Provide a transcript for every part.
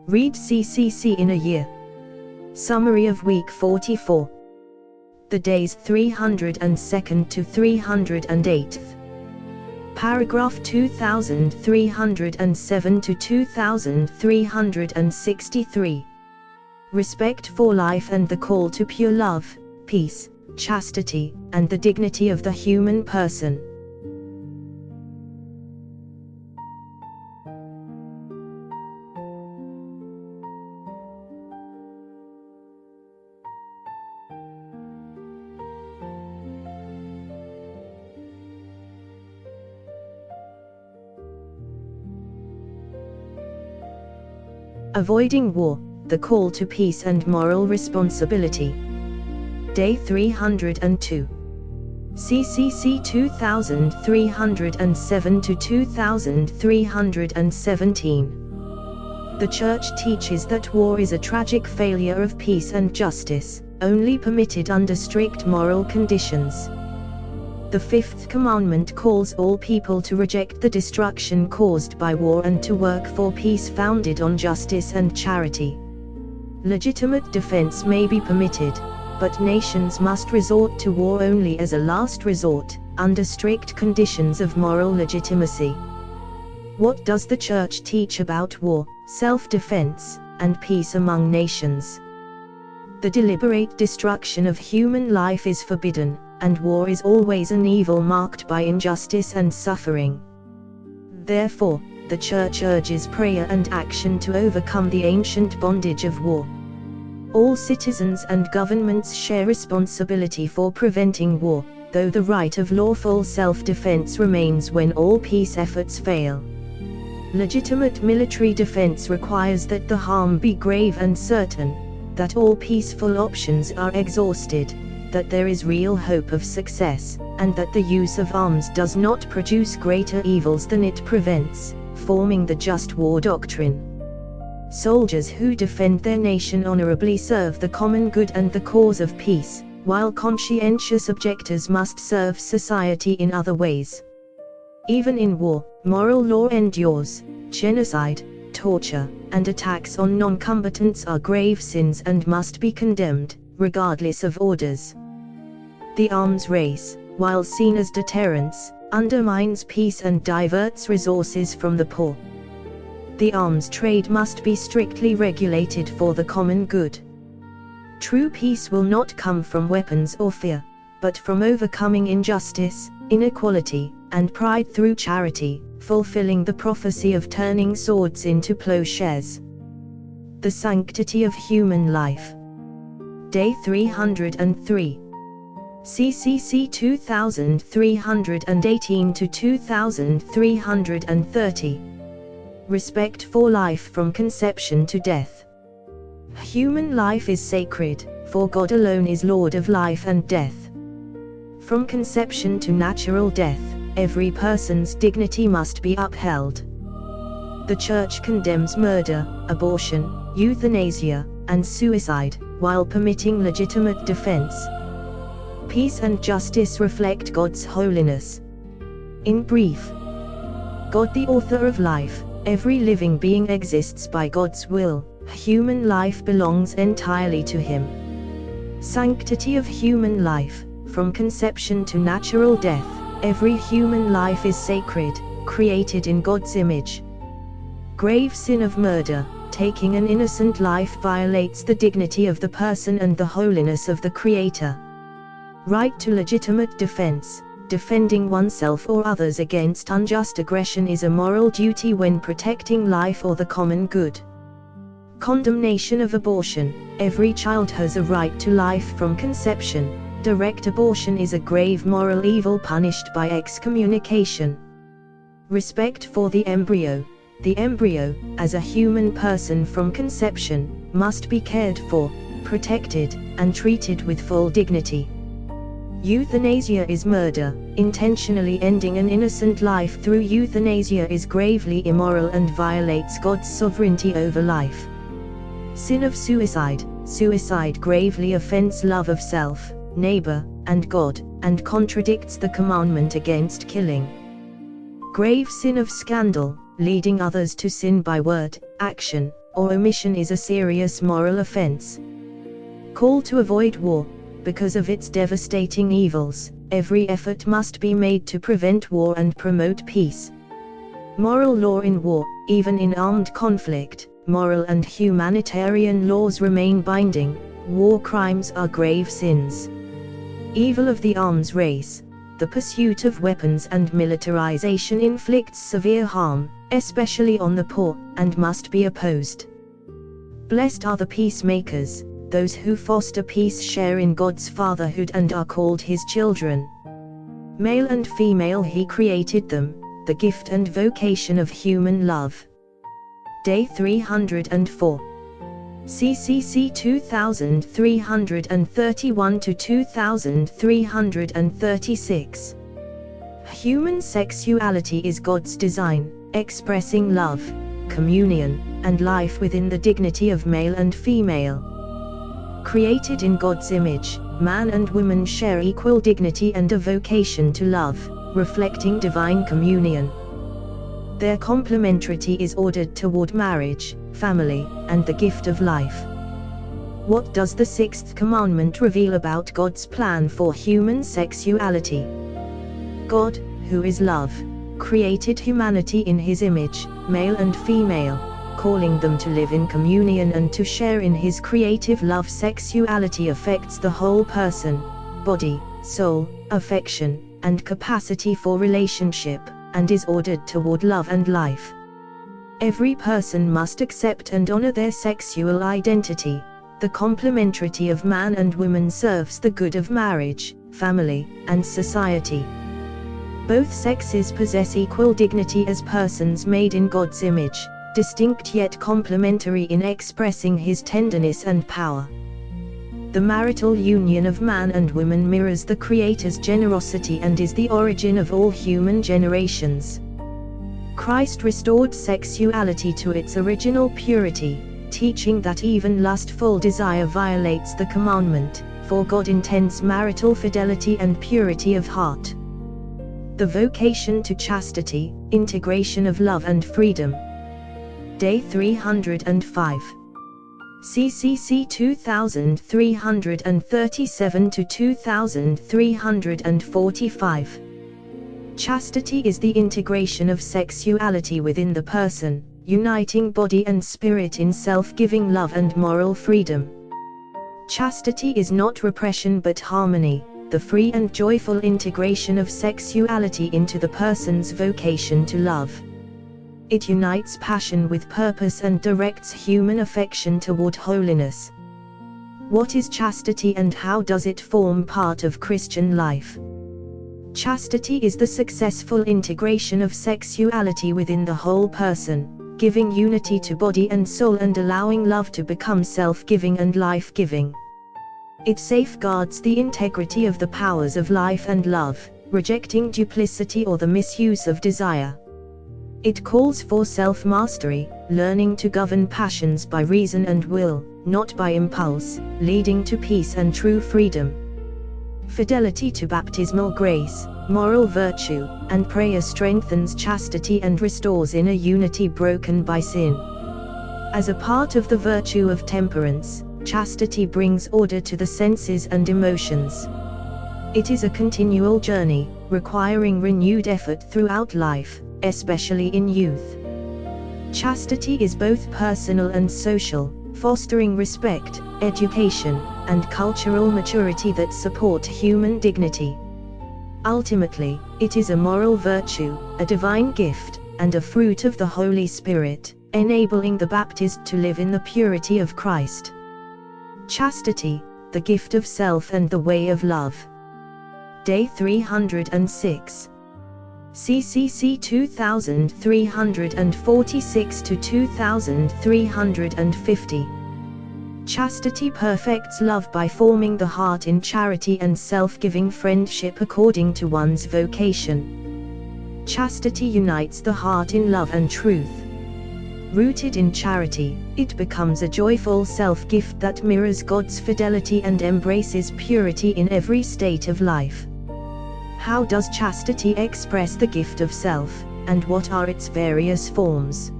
Read CCC in a year. Summary of Week 44. The days 302nd to 308th. Paragraph 2307 to 2363. Respect for life and the call to pure love, peace, chastity, and the dignity of the human person. Avoiding war, the call to peace and moral responsibility. Day 302. CCC 2307 to 2317. The Church teaches that war is a tragic failure of peace and justice, only permitted under strict moral conditions. The fifth commandment calls all people to reject the destruction caused by war and to work for peace founded on justice and charity. Legitimate defense may be permitted, but nations must resort to war only as a last resort, under strict conditions of moral legitimacy. What does the Church teach about war, self-defense, and peace among nations? The deliberate destruction of human life is forbidden, and war is always an evil marked by injustice and suffering. Therefore, the Church urges prayer and action to overcome the ancient bondage of war. All citizens and governments share responsibility for preventing war, though the right of lawful self-defense remains when all peace efforts fail. Legitimate military defense requires that the harm be grave and certain, that all peaceful options are exhausted, that there is real hope of success, and that the use of arms does not produce greater evils than it prevents, forming the just war doctrine. Soldiers who defend their nation honorably serve the common good and the cause of peace, while conscientious objectors must serve society in other ways. Even in war, moral law endures. Genocide, torture, and attacks on non-combatants are grave sins and must be condemned, regardless of orders. The arms race, while seen as deterrence, undermines peace and diverts resources from the poor. The arms trade must be strictly regulated for the common good. True peace will not come from weapons or fear, but from overcoming injustice, inequality, and pride through charity, fulfilling the prophecy of turning swords into plowshares. The sanctity of human life. Day 303. CCC 2318 to 2330. Respect for life from conception to death. Human life is sacred, for God alone is Lord of life and death. From conception to natural death, every person's dignity must be upheld. The Church condemns murder, abortion, euthanasia, and suicide, while permitting legitimate defense. Peace and justice reflect God's holiness. In brief, God, the author of life, every living being exists by God's will, human life belongs entirely to Him. Sanctity of human life, from conception to natural death, every human life is sacred, created in God's image. Grave sin of murder, taking an innocent life, violates the dignity of the person and the holiness of the Creator. Right to legitimate defense, defending oneself or others against unjust aggression, is a moral duty when protecting life or the common good. Condemnation of abortion, every child has a right to life from conception. Direct abortion is a grave moral evil punished by excommunication. Respect for the embryo, as a human person from conception, must be cared for, protected, and treated with full dignity. Euthanasia is murder. Intentionally ending an innocent life through euthanasia is gravely immoral and violates God's sovereignty over life. Sin of suicide, suicide gravely offends love of self, neighbor, and God, and contradicts the commandment against killing. Grave sin of scandal, leading others to sin by word, action, or omission is a serious moral offense. Call to avoid war. Because of its devastating evils, every effort must be made to prevent war and promote peace. Moral law in war, even in armed conflict, moral and humanitarian laws remain binding. War crimes are grave sins. Evil of the arms race. The pursuit of weapons and militarization inflicts severe harm, especially on the poor, and must be opposed. Blessed are the peacemakers. Those who foster peace share in God's fatherhood and are called His children. Male and female He created them, the gift and vocation of human love. Day 304. CCC 2331 to 2336. Human sexuality is God's design, expressing love, communion, and life within the dignity of male and female. Created in God's image, man and woman share equal dignity and a vocation to love, reflecting divine communion. Their complementarity is ordered toward marriage, family, and the gift of life. What does the sixth commandment reveal about God's plan for human sexuality? God, who is love, created humanity in His image, male and female, calling them to live in communion and to share in His creative love. Sexuality affects the whole person, body, soul, affection, and capacity for relationship, and is ordered toward love and life. Every person must accept and honor their sexual identity. The complementarity of man and woman serves the good of marriage, family, and society. Both sexes possess equal dignity as persons made in God's image, distinct yet complementary in expressing His tenderness and power. The marital union of man and woman mirrors the Creator's generosity and is the origin of all human generations. Christ restored sexuality to its original purity, teaching that even lustful desire violates the commandment, for God intends marital fidelity and purity of heart. The vocation to chastity, integration of love and freedom. Day 305. CCC 2337 to 2345. Chastity is the integration of sexuality within the person, uniting body and spirit in self-giving love and moral freedom. Chastity is not repression but harmony, the free and joyful integration of sexuality into the person's vocation to love. It unites passion with purpose and directs human affection toward holiness. What is chastity and how does it form part of Christian life? Chastity is the successful integration of sexuality within the whole person, giving unity to body and soul and allowing love to become self-giving and life-giving. It safeguards the integrity of the powers of life and love, rejecting duplicity or the misuse of desire. It calls for self-mastery, learning to govern passions by reason and will, not by impulse, leading to peace and true freedom. Fidelity to baptismal grace, moral virtue, and prayer strengthens chastity and restores inner unity broken by sin. As a part of the virtue of temperance, chastity brings order to the senses and emotions. It is a continual journey, requiring renewed effort throughout life, especially in youth. Chastity is both personal and social, fostering respect, education, and cultural maturity that support human dignity. Ultimately, it is a moral virtue, a divine gift, and a fruit of the Holy Spirit, enabling the baptized to live in the purity of Christ. Chastity, the gift of self and the way of love. Day 306. CCC 2346 to 2350. Chastity perfects love by forming the heart in charity and self-giving friendship according to one's vocation. Chastity unites the heart in love and truth. Rooted in charity, it becomes a joyful self-gift that mirrors God's fidelity and embraces purity in every state of life. How does chastity express the gift of self, and what are its various forms?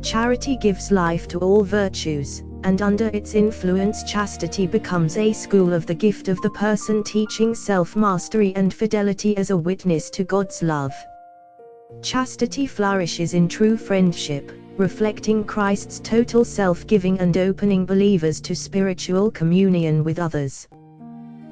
Charity gives life to all virtues, and under its influence chastity becomes a school of the gift of the person, teaching self-mastery and fidelity as a witness to God's love. Chastity flourishes in true friendship, reflecting Christ's total self-giving and opening believers to spiritual communion with others.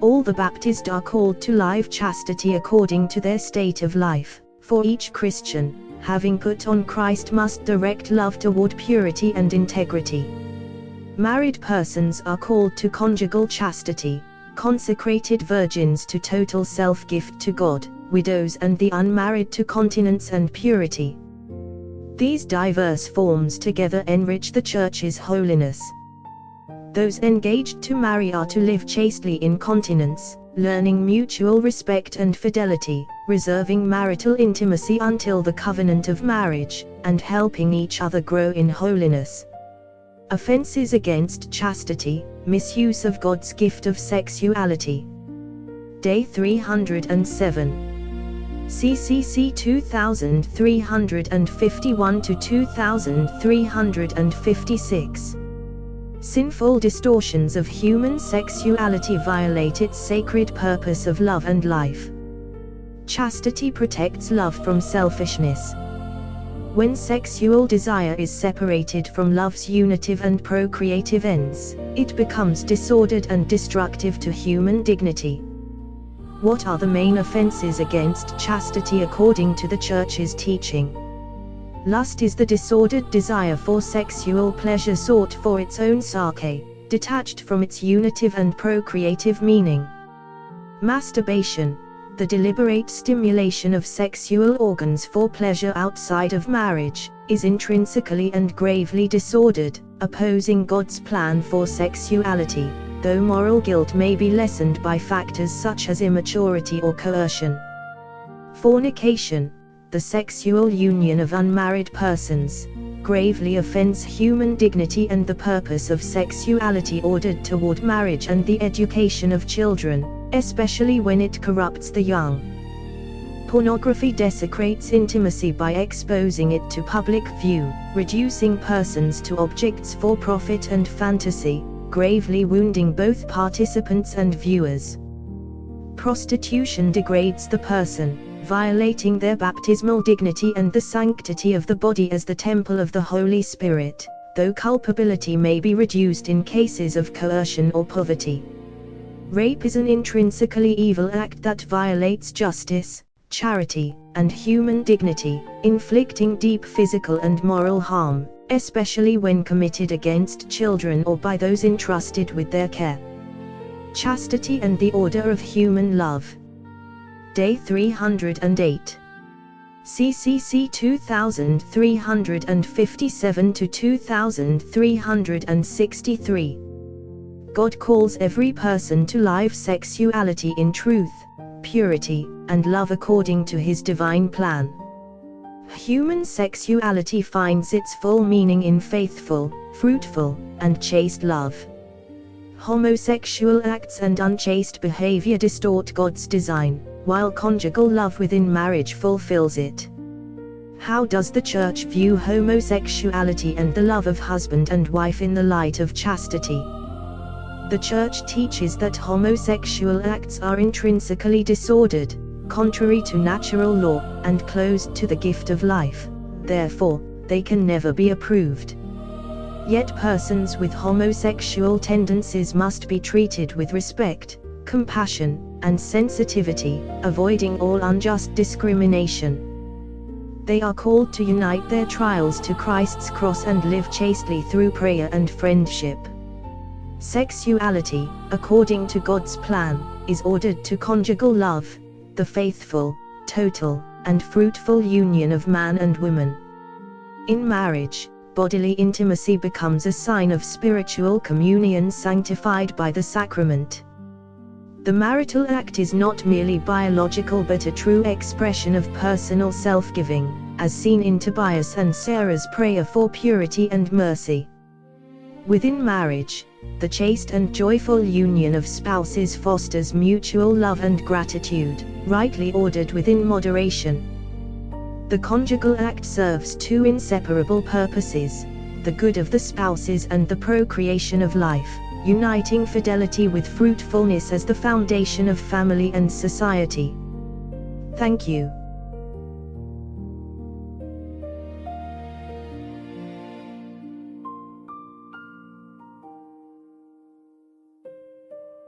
All the baptized are called to live chastity according to their state of life, for each Christian, having put on Christ, must direct love toward purity and integrity. Married persons are called to conjugal chastity, consecrated virgins to total self-gift to God, widows and the unmarried to continence and purity. These diverse forms together enrich the Church's holiness. Those engaged to marry are to live chastely in continence, learning mutual respect and fidelity, reserving marital intimacy until the covenant of marriage, and helping each other grow in holiness. Offenses against chastity, misuse of God's gift of sexuality. Day 307. CCC 2351 to 2356. Sinful distortions of human sexuality violate its sacred purpose of love and life. Chastity protects love from selfishness. When sexual desire is separated from love's unitive and procreative ends, it becomes disordered and destructive to human dignity. What are the main offenses against chastity according to the Church's teaching? Lust is the disordered desire for sexual pleasure sought for its own sake, detached from its unitive and procreative meaning. Masturbation, the deliberate stimulation of sexual organs for pleasure outside of marriage, is intrinsically and gravely disordered, opposing God's plan for sexuality, though moral guilt may be lessened by factors such as immaturity or coercion. Fornication, the sexual union of unmarried persons, gravely offends human dignity and the purpose of sexuality ordered toward marriage and the education of children, especially when it corrupts the young. Pornography desecrates intimacy by exposing it to public view, reducing persons to objects for profit and fantasy, gravely wounding both participants and viewers. Prostitution degrades the person, violating their baptismal dignity and the sanctity of the body as the temple of the Holy Spirit, though culpability may be reduced in cases of coercion or poverty. Rape is an intrinsically evil act that violates justice, charity, and human dignity, inflicting deep physical and moral harm, especially when committed against children or by those entrusted with their care. Chastity and the order of human love. Day 308. CCC 2357 to 2363. God calls every person to live sexuality in truth, purity, and love according to His divine plan. Human sexuality finds its full meaning in faithful, fruitful, and chaste love. Homosexual acts and unchaste behavior distort God's design, while conjugal love within marriage fulfills it. How does the Church view homosexuality and the love of husband and wife in the light of chastity? The Church teaches that homosexual acts are intrinsically disordered, contrary to natural law, and closed to the gift of life, therefore, they can never be approved. Yet persons with homosexual tendencies must be treated with respect, compassion, and sensitivity, avoiding all unjust discrimination. They are called to unite their trials to Christ's cross and live chastely through prayer and friendship. Sexuality, according to God's plan, is ordered to conjugal love, the faithful, total, and fruitful union of man and woman. In marriage, bodily intimacy becomes a sign of spiritual communion sanctified by the sacrament. The marital act is not merely biological but a true expression of personal self-giving, as seen in Tobias and Sarah's prayer for purity and mercy. Within marriage, the chaste and joyful union of spouses fosters mutual love and gratitude, rightly ordered within moderation. The conjugal act serves two inseparable purposes: the good of the spouses and the procreation of life, uniting fidelity with fruitfulness as the foundation of family and society. Thank you.